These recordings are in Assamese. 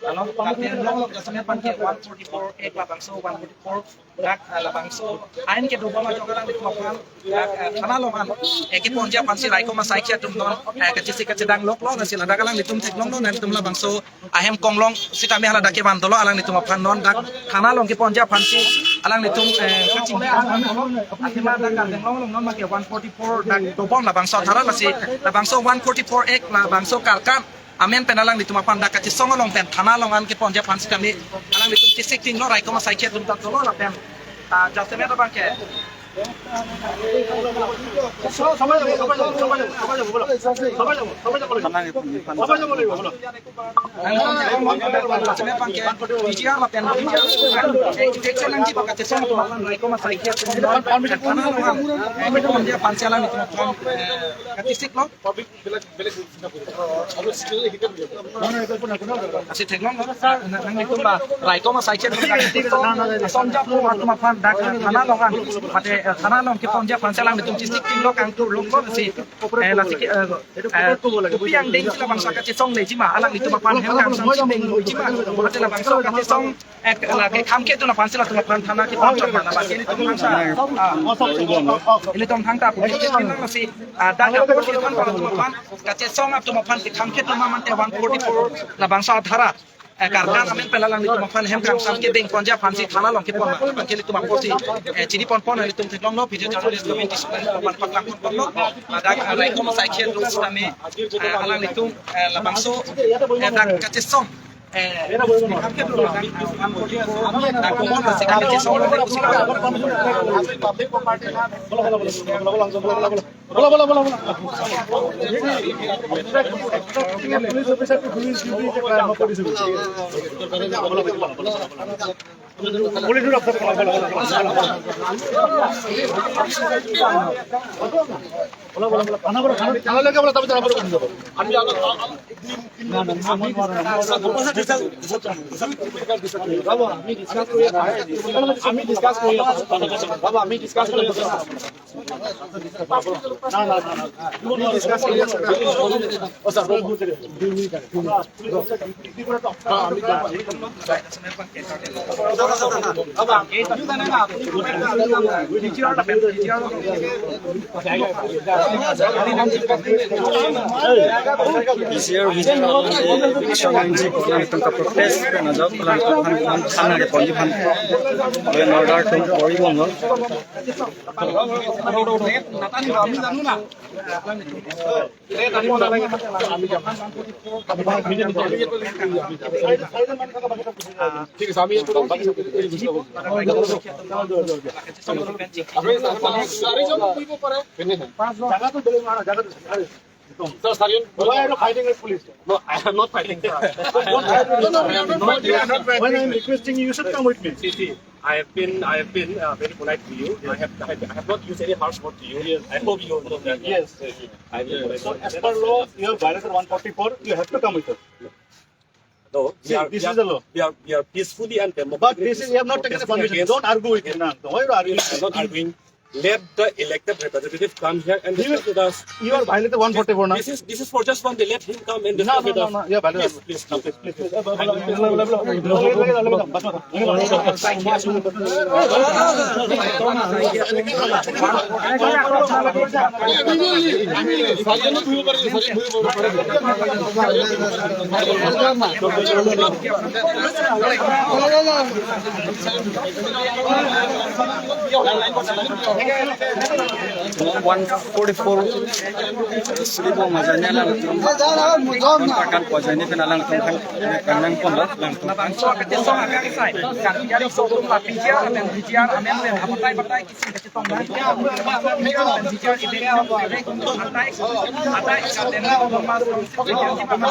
Along Kapten Long Jasmine Panke 144 ek labangso 144 dak labangso ain ke dubama jogalang di mapan dak thana longan eke ponja pansi raiko ma saikia tum don ke chisi ke cedang lok long sila dagalang ditum tek long non tum labangso ahem konglong sitami hala dake bandolo alang ditum mapan non dak thana long ke ponja pansi alang ditum kacing akhima dak Kapten Long non ma ke 144 dak dobong labangso thara lasi labangso 144 ek labangso kalkan Amen penalang di tumapan dak kacil songolong pen tanah longan ke ponja pansi kami alang di tum cisik ting lo raiko ma saikia tum tak tolo la pen jasmine da bangke Tanah long ke ponja pansalang ditum cisik ting lo kang tur long lo si la sik kupi yang ding sila bangsa ka song le jima alang itu mapan hem kang sang ding lo jima ate la bangsa ka song la ke kham ke tu na pansila tu mapan thana ke ponja na ba ke ni tu bangsa ini tom thang ta pu ke tin na si da ka por ke pan pa tu mapan ka song ap tu mapan ke kham ke tu ma man te 144 la bangsa thara karena kami pelalang itu makan hem kang sam ke beng ponja pansi thana long ke pon ma ke itu maposi chini pon pon itu long no video jurnalist community sudah pan paklang pon no ada alai ko masai ke rules tame alang itu la bangso dan ka song kami ke dulu dan komon masih kami ke song public property Here we have protest when order to Oregon. Why are you fighting with police? No, I am not fighting. No, when I am requesting you, you should come with me. See, I have been very polite to you. I have not used any harsh word to you. Yes. I hope you know that. Yes. I have been polite. So as per law, you have violated 144. You have to come with us. No, See, this is the law. We are peacefully and democratically. But this is you have not taken the permission. Don't argue with him. Why are you arguing? I am not arguing. Let the elected representative come here and discuss with us. You are violated 144 now. This is for just one day. Let him come and discuss with us. No. You are violated. Please. One 44 seribu mazanya lang akan kuasanya kenalang tentang kanang pun lah bangso ka song ka sai kan jadi so tum la pijar dan pijar amen le apatai kisi ka tong ba pijar ide apa atai ka den ko mas pijar ki pa ma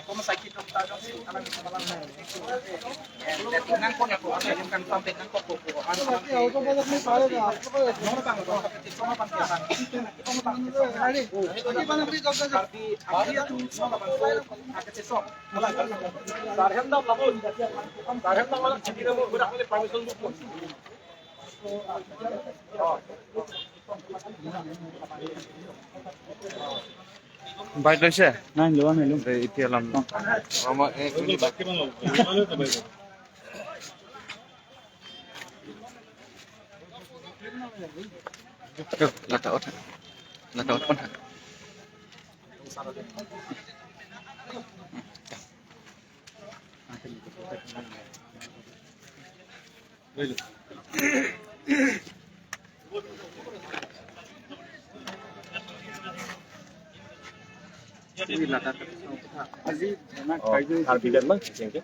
Como sa kita tayo si alam ni sa mga tingnan ko na ko yung kan pampen ng ko ano bang ko kapit sama pang kesan como bang ali di ba nang dito sa abi tu sama bang ko kasi so wala ka darhan daw labon darhan daw wala hindi mo budak ni permission mo বাইট লৈছে নাই লোৱা নাই এতিয়া ল'ম আমাৰ lataot pun Arbidan mah singke.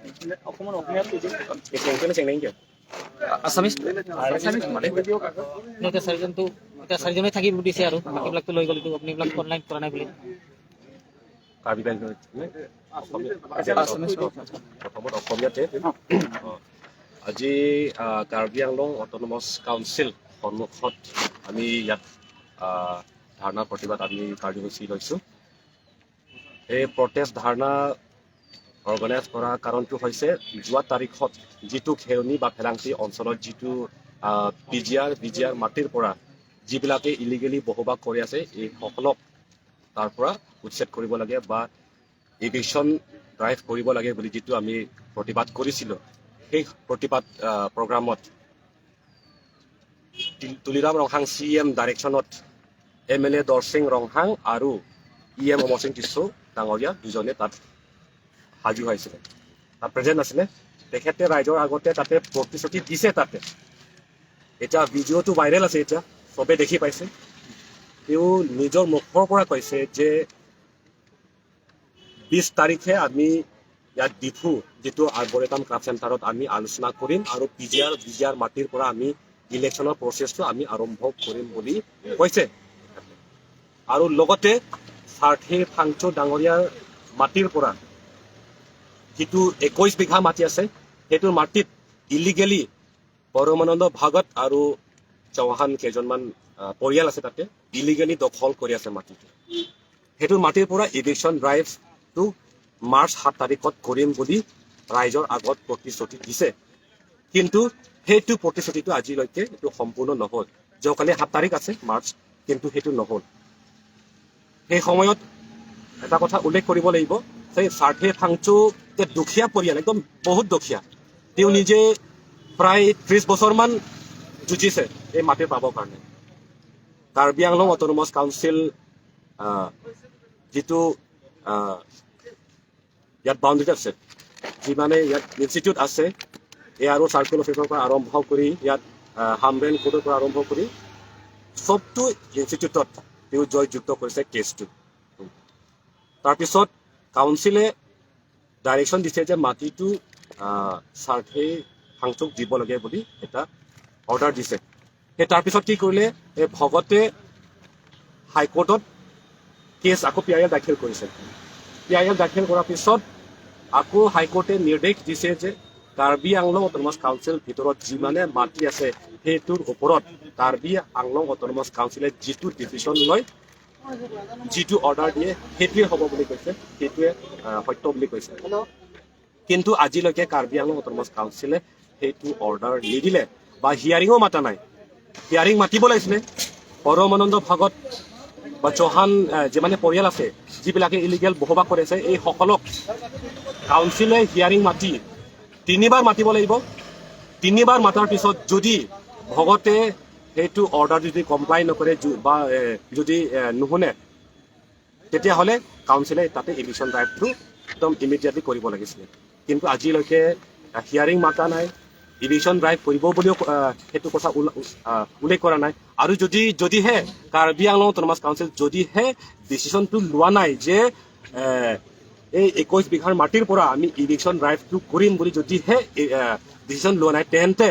Okuman oknya tu singke na singke. Assamese এতিয়া চাৰিজনে থাকিব দিছে আৰু বাকীবিলাকতো লৈ গ'ল আপুনিবিলাক অনলাইন কৰা নাই বুলি Arbidan প্ৰথমত অসমীয়াতে আজি কাৰ্বি আংলং অট'নমাছ কাউন্সিল সন্মুখত আমি ইয়াত ধাৰণা প্ৰতিবাদ আমি কাৰ্যসূচী লৈছোঁ। এই প্ৰটেষ্ট ধাৰণা অৰ্গেনাইজ কৰা কাৰণটো হৈছে যোৱা তাৰিখত যিটো খেৰণি বা ফেলাংচি অঞ্চলত যিটো বিজিয়াৰ মাটিৰ পৰা যিবিলাকে ইলিগেলি বসবাস কৰি আছে এই সকলক তাৰ পৰা উচ্ছেদ কৰিব লাগে বা ইভিকশ্যন ড্ৰাইভ কৰিব লাগে বুলি যিটো আমি প্ৰতিবাদ কৰিছিলোঁ। সেই প্ৰতিবাদ প্ৰগ্ৰামত তুলিৰাম ৰংহাং CM ডাইৰেকশ্যনত MLA দৰসিং ৰংহাং আৰু EM অমৰসিং টিছৌ ডাঙৰীয়া দুজনে তাত হাজিৰ হৈছিলে, তাত প্ৰেজেণ্ট আছিলে। তেখেতে ৰাইজৰ আগতে তাতে প্ৰতিশ্ৰুতি দিছে। তাতে এতিয়া ভিডিঅ'টো ভাইৰেল আছে, এতিয়া চবে দেখি পাইছে। তেওঁ নিজৰ মুখৰ পৰা কৈছে যে 20 তাৰিখে আমি ইয়াত ডিফু যিটো আৰ্বৰেটাম ক্ৰাফ্ট চেণ্টাৰত আমি আলোচনা কৰিম আৰু বিজিয়াৰ মাটিৰ পৰা আমি ইলেকশ্যনৰ প্ৰচেছটো আমি আৰম্ভ কৰিম বুলি কৈছে। আৰু লগতে সাৰ্থে ফাংচু ডাঙৰীয়াৰ মাটিৰ পৰা যিটো 21 বিঘা মাটি আছে, সেইটো মাটিত ইলিগেলি পৰমানন্দ ভাগত আৰু চৌহান কেইজনমান পৰিয়াল আছে, তাতে ইলিগেলি দখল কৰি আছে মাটিটো। সেইটো মাটিৰ পৰা ইভিকশ্যন ড্ৰাইভটো মাৰ্চ 7 তাৰিখত কৰিম বুলি ৰাইজৰ আগত প্ৰতিশ্ৰুতি দিছে। কিন্তু সেইটো প্ৰতিশ্ৰুতিটো আজিলৈকে এইটো সম্পূৰ্ণ নহ'ল। যোৱাকালি 7 তাৰিখ আছে মাৰ্চ, কিন্তু সেইটো নহ'ল। সেই সময়ত এটা কথা উল্লেখ কৰিব লাগিব যে সাৰ্থে ফাংচু যে দুখীয়া পৰিয়াল, একদম বহুত দুখীয়া। তেওঁ নিজে প্ৰায় 30 বছৰমান যুঁজিছে এই মাটি পাবৰ কাৰণে। কাৰ্বি আংলং অট'নমাছ কাউন্সিল যিটো ইয়াত বাউণ্ডেৰীত আছে, যিমানে ইয়াত ইনষ্টিটিউট আছে, ARO চাৰ্কেল অফিচৰ পৰা আৰম্ভ কৰি ইয়াত হামৰেন কোৰ্টৰ পৰা আৰম্ভ কৰি চবটো ইনষ্টিটিউটত তেওঁ জয়যুক্ত কৰিছে কেছটো। তাৰপিছত কাউন্সিলে ডাইৰেকশ্যন দিছে যে মাটিটো সাৰ্থে ফাংচুক দিব লাগে বুলি এটা অৰ্ডাৰ দিছে। সেই তাৰপিছত কি কৰিলে, এই ভগতে হাইকোৰ্টত কেছ আকৌ PIL দাখিল কৰিছে। PIL দাখিল কৰাৰ পিছত আকৌ হাইকোৰ্টে নিৰ্দেশ দিছে যে কাৰ্বি আংলং অট'নমাছ কাউন্সিল ভিতৰত যিমানে মাটি আছে সেইটোৰ ওপৰত কাৰ্বি আংলং অট'নমাছ কাউন্সিলে যিটো ডিচিশ্যন লয় যিটো অৰ্ডাৰ দিয়ে সেইটোৱে হ'ব বুলি কৈছে, সেইটোৱে সত্য বুলি কৈছে। কিন্তু আজিলৈকে কাৰ্বি আংলং অট'নমাছ কাউন্সিলে সেইটো অৰ্ডাৰ নিদিলে বা হিয়াৰিঙো মাতা নাই। হিয়াৰিং মাতিব লাগিছিলে। পৰমানন্দ ভাগত বা চৌহান যিমানে পৰিয়াল আছে যিবিলাকে ইলিগেল বসবাস কৰি আছে এই সকলক কাউন্সিলে হিয়াৰিং মাতি 3 বাৰ মাতিব লাগিব। 3 বাৰ মাতাৰ পিছত যদি ভগতে সেইটো অৰ্ডাৰ যদি কমপ্লাই নকৰে বা যদি নুশুনে তেতিয়াহ'লে কাউন্সিলে তাতে ইভিকশ্যন ড্ৰাইভটো একদম ইমিডিয়েটলি কৰিব লাগিছিলে। কিন্তু আজিলৈকে হিয়াৰিং মাতা নাই, ইভিকশ্যন ড্ৰাইভ কৰিব বুলিও সেইটো কথা উল্লেখ কৰা নাই। আৰু যদিহে কাৰ্বি আংলং অট'নমাছ কাউন্সিল যদিহে ডিচিশ্যনটো লোৱা নাই যে এই 21 বিঘাৰ মাটিৰ পৰা আমি ইভিকশ্যন ড্ৰাইভটো কৰিম বুলি যদিহে ডিচিশ্যন লোৱা নাই তেন্তে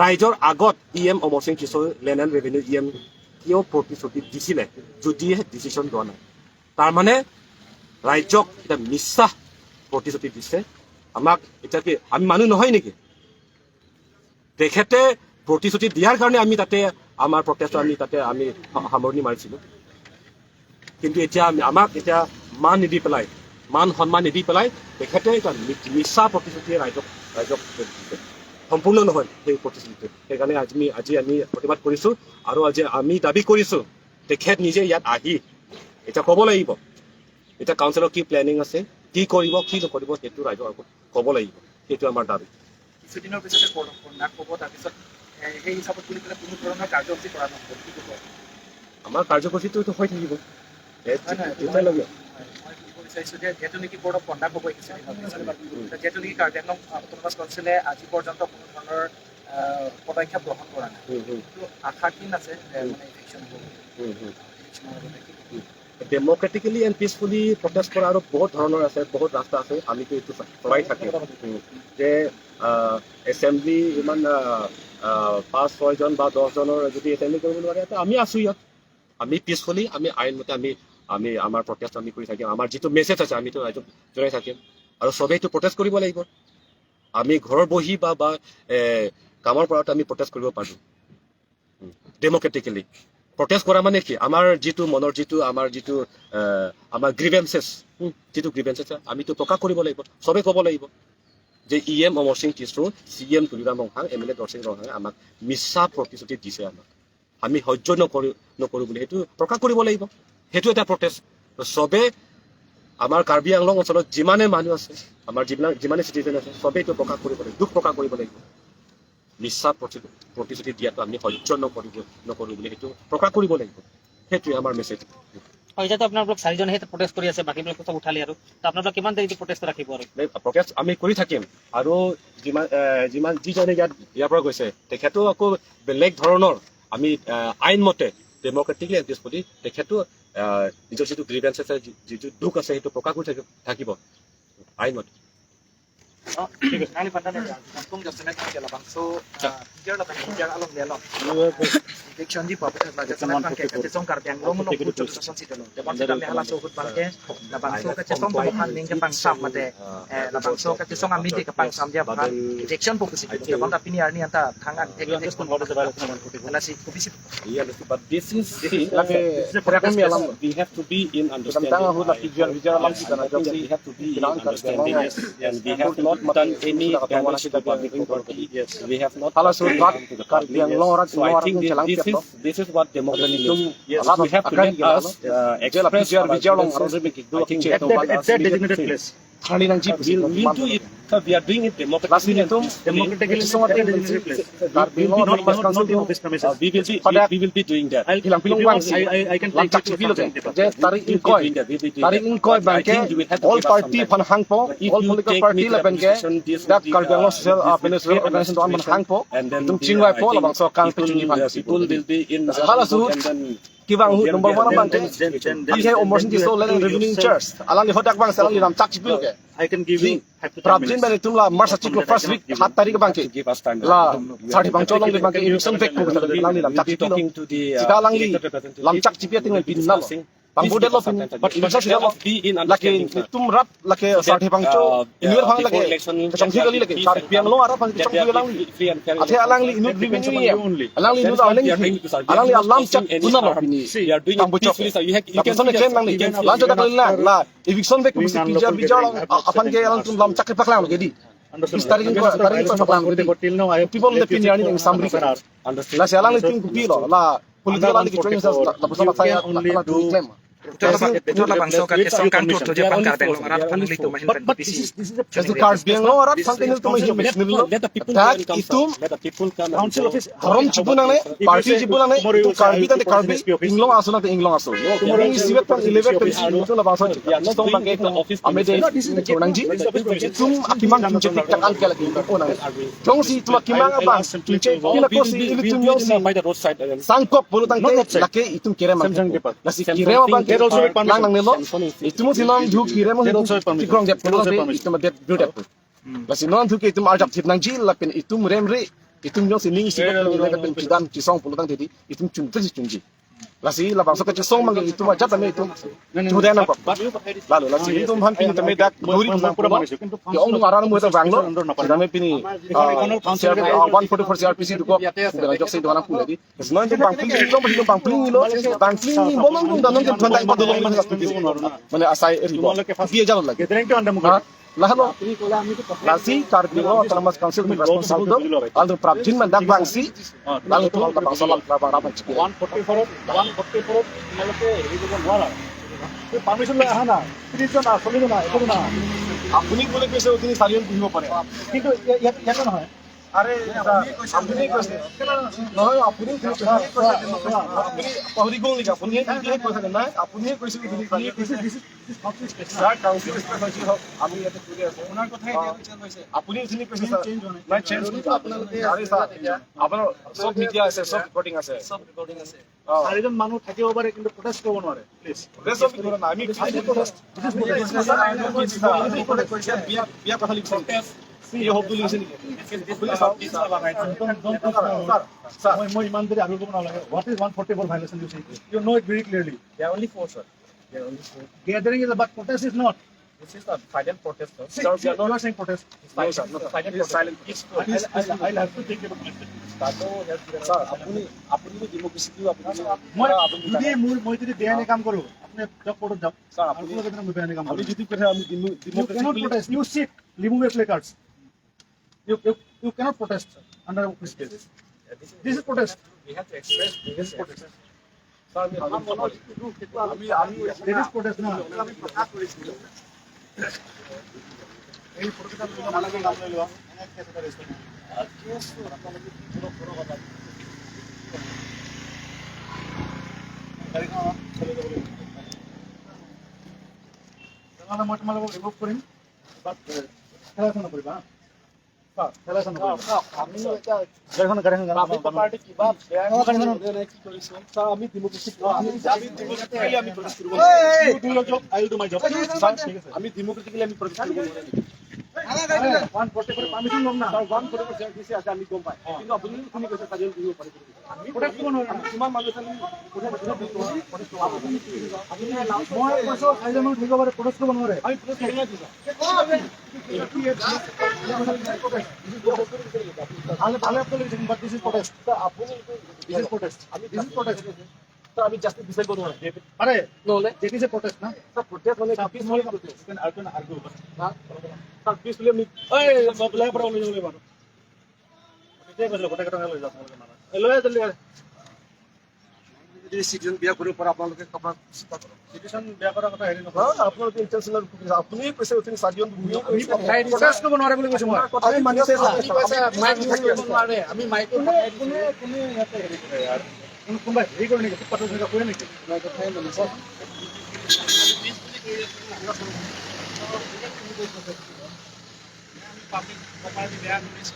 ৰাইজৰ আগত EM Amar Singh Kishore land and revenue EM কিয় প্ৰতিশ্ৰুতি দিছিলে যদিহে ডিচিশ্যন লোৱা নাই? তাৰমানে ৰাইজক এটা মিছা প্ৰতিশ্ৰুতি দিছে। আমাক এতিয়া কি আমি মানুহ নহয় নেকি? তেখেতে প্ৰতিশ্ৰুতি দিয়াৰ কাৰণে আমি তাতে আমাৰ প্ৰটেষ্ট আমি সামৰণি মাৰিছিলোঁ। কিন্তু এতিয়া আমাক এতিয়া মান সন্মান নিদি পেলাই তেখেতে এটা মিছা প্ৰতিশ্ৰুতিয়ে ৰাইজক সম্পূৰ্ণ নহয় সেই প্ৰতিশ্ৰুতি। সেইকাৰণে আজি আমি প্ৰতিবাদ কৰিছোঁ আৰু আজি আমি দাবী কৰিছোঁ তেখেত নিজে ইয়াত আহি এতিয়া ক'ব লাগিব এতিয়া কাউন্সিলৰ কি প্লেনিং আছে, কি কৰিব কি নকৰিব সেইটো ৰাইজৰ আগত ক'ব লাগিব। সেইটো আমাৰ দাবী। কিছুদিনৰ পিছতে কন্যাক ক'ব, তাৰপিছত সেই হিচাপত বুলি পেলাই কোনো ধৰণৰ কাৰ্যসূচী কৰা নহ'ব, কি ক'ব? আমাৰ কাৰ্যসূচীটো হৈ থাকিব তেতিয়ালৈকে। মই ক'ব বিচাৰিছোঁ যে যিহেতু নেকি বৰ্ড অফ কণ্ডাক্ট হ'ব যিহেতু নেকি কাৰ্বি আংলং অট'নমাছ কাউন্সিলে আজি পৰ্যন্ত কোনো ধৰণৰ পদক্ষেপ গ্ৰহণ কৰা নাই, কিন্তু আশা কিন আছে মানে ইলেকশ্যন ডেম'ক্ৰেটিকেলি এণ্ড পিচফুলি প্ৰটেষ্ট কৰা আৰু বহুত ধৰণৰ আছে, বহুত ৰাস্তা আছে। আমিতো এইটো চলাই থাকিম যে এছেম্বলি ইমান 5-6 জন বা 10 জনৰ যদি এছেম্বলি কৰিব নোৱাৰে আমি আছোঁ ইয়াত। আমি পিচফুলি আমি আইনমতে আমি আমাৰ প্ৰটেষ্ট আমি কৰি থাকিম। আমাৰ যিটো মেছেজ আছে আমিতো ৰাইজক জনাই থাকিম আৰু চবেইটো প্ৰটেষ্ট কৰিব লাগিব। আমি ঘৰৰ বহি বা কামৰ পৰাতো আমি প্ৰটেষ্ট কৰিব পাৰোঁ ডেম'ক্ৰেটিকেলি। প্ৰটেষ্ট কৰা মানে কি আমাৰ যিটো মনৰ আমাৰ গ্ৰিভেঞ্চেছ আমিতো প্ৰকাশ কৰিব লাগিব, চবেই ক'ব লাগিব যে EM অমৰ সিং কিশোৰ, CM তুলিৰাম ৰংহাং, MLA দৰসিং ৰংহাঙে আমাক মিছা প্ৰতিশ্ৰুতি দিছে। আমি সহ্য নকৰোঁ বুলি সেইটো প্ৰকাশ কৰিব লাগিব। সেইটো এটা প্ৰটেষ্ট। চবে আমাৰ কাৰ্বি আংলং অঞ্চলত যিমানে মানুহ আছে, আমাৰ যিমানে চিটিজেন আছে চবেইটো প্ৰকাশ কৰিব লাগিব, দুখ প্ৰকাশ কৰিব লাগিব। মিছা প্ৰতিশ্ৰুতি দিয়াটো আমি সহ্য নকৰোঁ বুলি সেইটো প্ৰকাশ কৰিব লাগিব। সেইটোৱে আমাৰ মেছেজ। এতিয়াতো আপোনালোক 4জনেহে প্ৰটেষ্ট কৰি আছে, বাকীবিলাক চব উঠালে আৰু আপোনালোক কিমান দেৰি প্ৰটেষ্ট ৰাখিব? আৰু প্ৰটেষ্ট আমি কৰি থাকিম আৰু যিজনে ইয়াৰ পৰা গৈছে তেখেতো আকৌ বেলেগ ধৰণৰ আমি আইনমতে ডেম'ক্ৰেটিকলি এণ্ড পিচফুলি তেখেতো নিজৰ যিটো গ্ৰিভেঞ্চ আছে, যিটো দুখ আছে সেইটো প্ৰকাশ কৰি থাকিব আইনমতে। Election di Papua Barat Selatan kayak kecong karbi yang lom nong pucuk sesuatu situ loh. Depan kita melihat langsung hut bangke, labang so kecong pemukan ning ke pangsam mate, labang so kecong ambil di ke pangsam dia bahkan election fokus itu. Depan tapi ni arni anta tangan teknik pun boleh sebaliknya. Nasi kubisi. Yes, but this is we have to be in understanding. We have to be in understanding, and we have not done any damage to public property. Yes, we have not. So I think this is what democracy is. Yes, we have to let us express our views. I think at that designated place. We'll do it. We are doing it democratically. Democratically, so at that designated place. We will be doing that. I can take it. All party pan hang po, all political party la ben ge, dak Karbiang social organization on hang po, tum chingwai po la bang so kang chungi pan. People will be in Hala su kibang hu number 1 bang ke. He omorsin ki so len revenue church. Alang ni hodak bang salang ni ram chak chipil ke. I can give you. Prabjin bani tum la March chiklo first week 7 tarik bang ke. give us time. La 30 bang cholong di bang ke election fake ko lang ni ram chak chipil. Sika lang ni lam chak chipia tinggal bin na. Pangbu de lo pin election sila lo laki tum rat laki sarthi pangcho inur phang laki chong thi gali laki sar piang lo ara phang chong thi alang li athe alang li inur bi bench alang li inur alang li alam chak puna lo pini pangbu chok tapi sone claim lang li lan cho dakal la eviction ve kusi pijar bijar apan ke alang tum lam chak paklang lo gedi Tarik paklang people in the pin yani ng samri la sialang li tum kupi lo la political ali training sa la persona saya la claim Itu lah bangsa kaki song kan tur je pan kar beng marat pan li tu mahin pen bisi. Just the cards being low, right? Something is coming here. Let the people That come. itu Let the people come. Council office. haram cipu nang ne, party cipu nang ne, itu karbi tante karbi, inglong aso nang inglong aso. Ini siwet pan 11 pen itu lah bangsa. Stong bangke itu, amede nang ji, tum akimang tunce tiktak al kala kita nang. Jong si tum akimang apa? Tunce kila kosi ini tum jong si By the roadside. sangkop bulu tangke, laki itu kira mang. Nasi kira mang lang nang nelo. Itu mo sinong duk kira mo tikrong jap pulo tangke itu mo det build up. Lasi non tu ke itu marjap tip nang ji lapin itu muremre itu nyo sining sibat ni pen kidan cisong pulo tang tedi itu cunti si cunji. Lasi la bangsa ke cisong mang itu majap tame itu juda nang kok. Lalu lasi itu hampin tame dak duri ke ong arang mo ta banglo tame pini 144 CRPC duko dengan jok sai dona pula di. Non tu bangpling itu bangpling lo bangpling ni bomong dong danon ke thanda ipa dolong mane asai ribo dia jalan lagi. Lahalo lasi karbilo termas council mi responsible do aldo prabjin mandak bangsi lalu tu alda bangsa lam rabang cikgu 144 malake itu kan wala permission la hana please na solid na eto na apuni bole kese utini sarion buhibo pare কিন্তু ইয়াত নহয় আরে আপনি কইছে নহয় আপনি কইছে আপনি পাহরি গলি আপনি কি কইছে না আপনি কইছে কি স্যার কাউন্সিল স্পেশালিস্ট হোক আমি এতে পুরে আছে ওনার কথাই কইছে আপনি যিনি কইছে স্যার না চেঞ্জ করতে আপনাদের আরে স্যার আপনার সব মিডিয়া আছে সব রেকর্ডিং আছে চাৰিজন মানুহ থাকিব পাৰে কিন্তু প্ৰটেষ্ট কৰিব নোৱাৰে প্লিজ প্রেস অফ করো না আমি বিয়া কথা লিখছি ये होप दुली से sir মই ইমান দেৰি আগৰ ক'ব নালাগে what is 144 violation you know it very clearly There are only 4 sir. gathering is but protest is not This is a silent protest. sir we are not saying protest No, sir, no, sir. Silent. I'll have to take it sir আপনি ডেমোক্রেসি কি মই যদি যদি বেয়ানে কাম কৰো আপুনি জব কোৰ্টত যাওক স্যাৰ আপুনি যদি মই বেয়ানে কাম আমি কৰো যদি কথা আমি you cannot democracy protest you sit remove your placards you cannot protest under this case this is protest We have to express this protest. this is protest না এই protest নালাগে কাম লৈ লোৱা মই তোমালোকক ৰিমুভ কৰিম বাট খেলাখন নকৰিবা খেলাখন নকৰিবা আমি গাড়ীখন পার্টি কি বাপ কি করিছ স্যার আমি ডেমোক্রেসি আমি প্রটেস্ট করব do your job I will do my job আমি ডেমোক্রেটিক্যালি আমি প্রটেস্ট করব 144 পারমিশন লম না 144 সার্ভিসে আছে আমি কম পাই কিন্তু আপনি তুমি কইছে কাজল দিব পারে আমি প্রোটেক্ট কোন হয় তোমার মানুষ আমি মই কৈছো চাইজন ঠিক হবে প্ৰটেক্ট কৰিব নোৱাৰে আমি প্রটেস্ট করব না ভালে ভালে আপনি লিখেন বাট দিস ইজ প্রটেস্ট আপনি this is protest this is protest আমি জাস্ট ডিসাইড করব না আরে নহলে দিস ইজ প্রটেস্ট না স্যার প্রটেস্ট মানে পিসফুল প্রটেস্ট ক্যান আর্গুউ না স্যার পিসফুলি আমি এই সব লাই পড়া লৈ যাব বানো এটাই বলে গোটা গোটা লৈ যাব লৈ জলদি যদি সিটিজেন বিয়া কৰিব পৰা আপোনালোকে কপৰা চিন্তা কৰক সিটিজেন বিয়া কৰা কথা হেৰি নকৰা আপোনালোকে ইন্টাৰনেশ্যনেল আপুনি কৈছে উঠি সাজিয়ন প্ৰটেষ্ট কৰিব নোৱাৰে বুলি কৈছো মই আমি মানিছে মাইক কৰিব নোৱাৰে আমি মাইক কোনে ইয়াতে হেৰি কৰে यार কোনবাই হেৰি কৰে নেকি পাতো এনেকা কৰে নেকি মই কথাই মানিছে পাব্লিক প্ৰপাৰ্টি বেয়া কৰিছে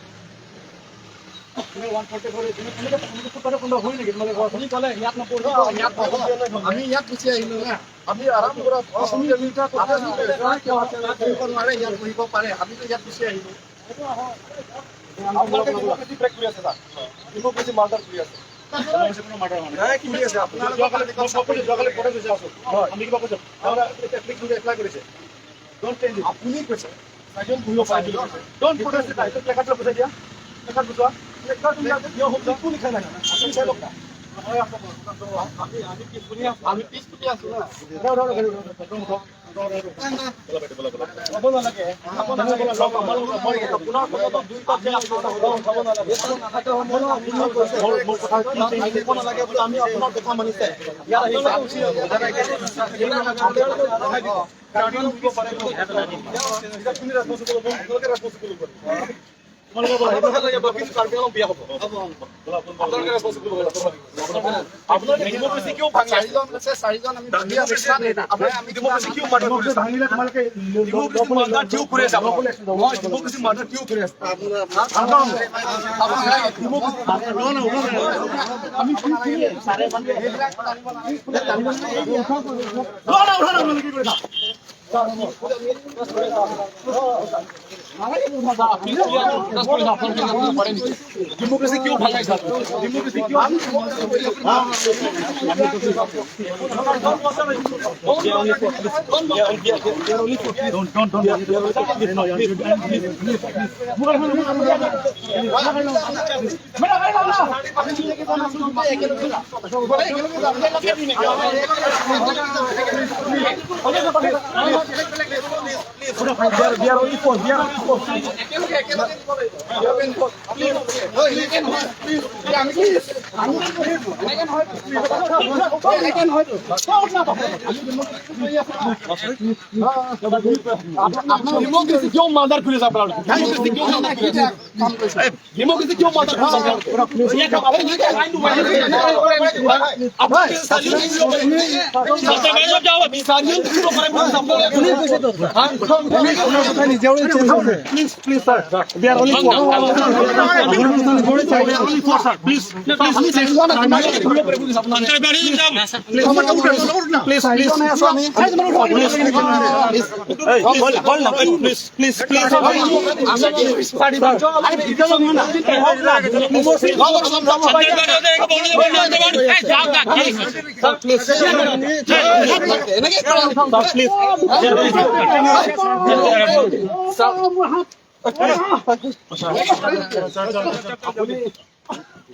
তুমি 144 তুমি কোনটো কোনটো হৈ নেকি মানে আপুনি ক'লে ইয়াত নপঢ়িব ইয়াত আমি ইয়াত গুচি আহিলো না আমি আৰাম কৰা আপুনি মিটাৰ কথা নোৱাৰে ইয়াত বহিব পাৰে আমিতো ইয়াত গুচি আহিলো আপোনালোকে ডেমোক্ৰেসি ব্ৰেক কৰি আছে স্যাৰ ডেমোক্ৰেসি মাৰ্ডাৰ কৰি আছে কোনো মাটাৰ মানে কি কৰি আছে আপোনাৰ যোৱাকালি পৰে গৈছে আছো আমি কিবা কৈছো আমৰা এপ্লাই কৰিছে ডোন্ট চেঞ্জ আপুনি কৈছে চাইজন বুঝিব পাৰিব ডোন্ট প্ৰটেষ্ট এটা এটা লেখাটো বুজাই দিয়া লেখাটো বুজোৱা লেখাটো দিয়া হ'ব কি লিখা নাই আপুনি চাই লওক আমি পিছ ফুটি আছো না হ'ব নালাগে আমি আপোনাৰ কথা মানিছে ডেমোক্রেসি কিয় ভাল লাগিছে ডেমোক্রেসি কিয় ডেমোক্রেসি কিয় মাদার খুলেছে আপনারা ডেমোক্রেসি কিয় mother Please, sir. We are only four. Please.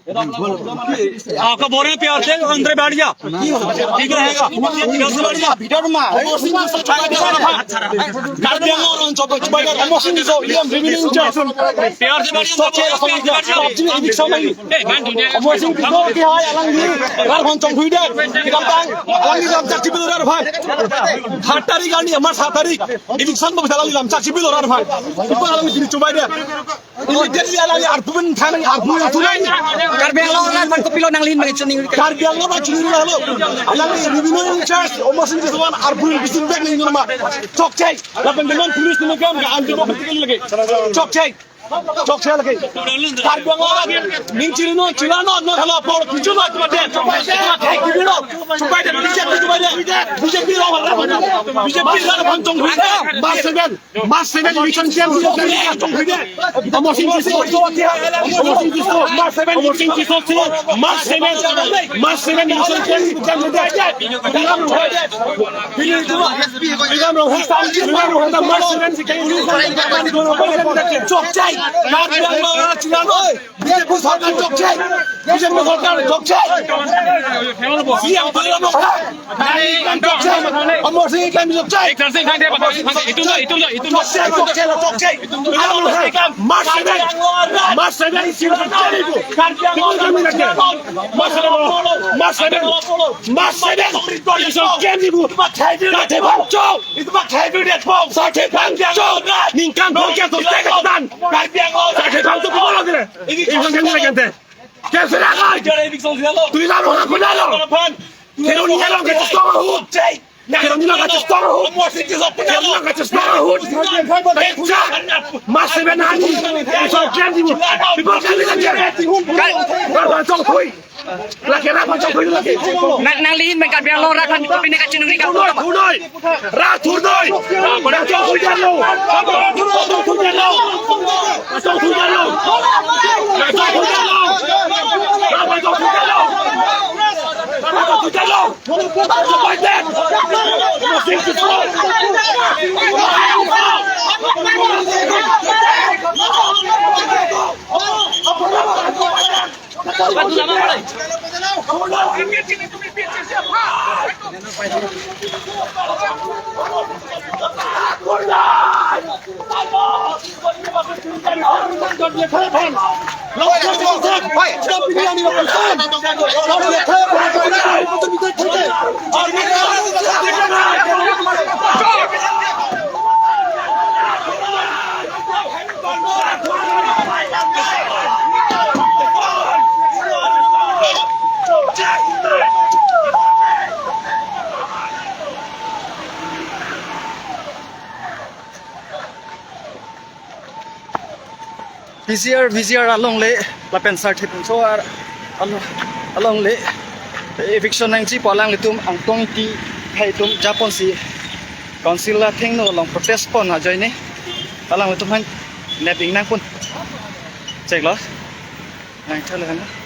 आपका बोल रहे हैं प्यार से अंदर बैठ जा ठीक रहेगा Pilon ng lin mga chuning Karbianglo na chuniri na halo. Alam ni revenue charge almost in this one are pulling this back ni nama. Chok check. Lapan dengan police ni kam ka anti politically lagi. Chok check. Chok check lagi. Karbianglo lagi. Ning chirino chilano no halo por kichu na tumate. Hey kibiro. Chupai de BJP lo wala. BJP la pancong huida. Mas seven election jam pancong huida. Almost in this one. Nalihin man Karbiang lo rakan pinaka chinuri ka Tunay! Ra tunay! Ra Wanna put up like that? VCR along le la pensar thip so along le eviction nang chi palang le tum ang tong ti hai tum japon si council la thing no long protest pon ha join ne alang le tum han neping nang pun check lo nang thale han